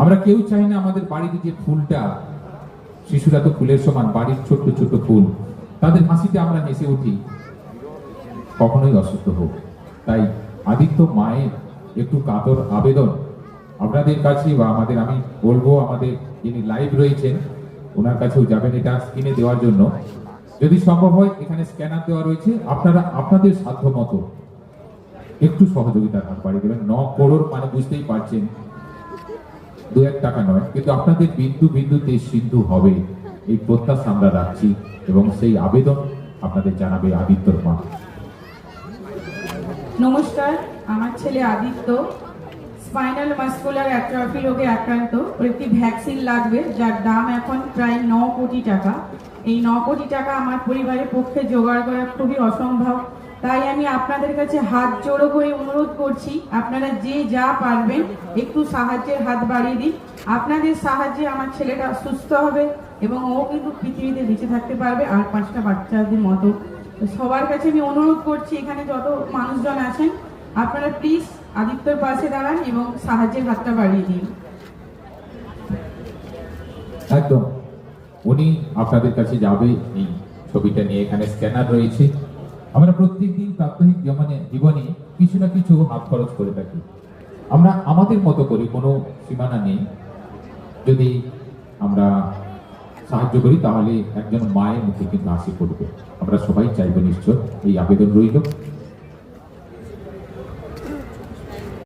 আমরা কেউ চাই না আমাদের বাড়িতে যে ফুলটা, শিশুরা তো ফুলের সমান, বাড়ির ছোট্ট ছোট্ট ফুল, তাদের হাসিতে আমরা হেসে উঠি, কখনোই অসুস্থ হোক। তাই আদিত্য মায়ের একটু কাতর আবেদন আপনাদের কাছে, বা আমাদের, আমি বলবো আমাদের যিনি লাইভ রয়েছেন ওনার কাছেও যাবেন এটা স্ক্রিনে দেওয়ার জন্য। যদি সম্ভব হয় এখানে স্ক্যানার দেওয়া রয়েছে, আপনারা আপনাদের সাধ্য মতো একটু সহযোগিতার হাত বাড়িয়ে দেবেন। 9 করোড় মানে বুঝতেই পারছেন, 2-1 টাকা নয়, কিন্তু আপনাদের বিন্দু বিন্দুতে সিন্ধু হবে এই প্রত্যাশা আমরা রাখছি, এবং সেই আবেদন আপনাদের জানাবে আদিত্যর মা। নমস্কার, আমার ছেলে আদিত্য স্পাইনাল মাস্কুলার অ্যাট্রফি রোগে আক্রান্ত। ওর একটি ভ্যাকসিন লাগবে যার দাম এখন প্রায় 9 কোটি টাকা। এই 9 কোটি টাকা আমার পরিবারের পক্ষে জোগাড় করা খুবই অসম্ভব। তাই আমি আপনাদের কাছে হাত জোড়ো করে অনুরোধ করছি, আপনারা যে যা পারবেন একটু সাহায্যের হাত বাড়িয়ে দিন। আপনাদের সাহায্যে আমার ছেলেটা সুস্থ হবে এবং ও কিন্তু পৃথিবীতে বেঁচে থাকতে পারবে আর 5টা বাচ্চাদের মতো। তো সবার কাছে আমি অনুরোধ করছি, এখানে যত মানুষজন আছেন আপনারা প্লিজ আদিত্যর পাশে দাঁড়ান এবং সাহায্যের হাতটা বাড়িয়ে দিন। একদম, উনি আপনাদের কাছে যাবে। এই ছবিটা নিয়ে এখানে স্ক্যানার রয়েছে। আমরা প্রত্যেকদিন প্রাত্যহিক জীবনে কিছু না কিছু হাত খরচ করে থাকি। আমরা আমাদের মতো করে, কোনো সীমানা নেই, যদি আমরা সাহায্য করি তাহলে একজন মায়ের মুখে কিন্তু হাসি পড়বে। আমরা সবাই চাইবো নিশ্চয়, এই আবেদন রইল।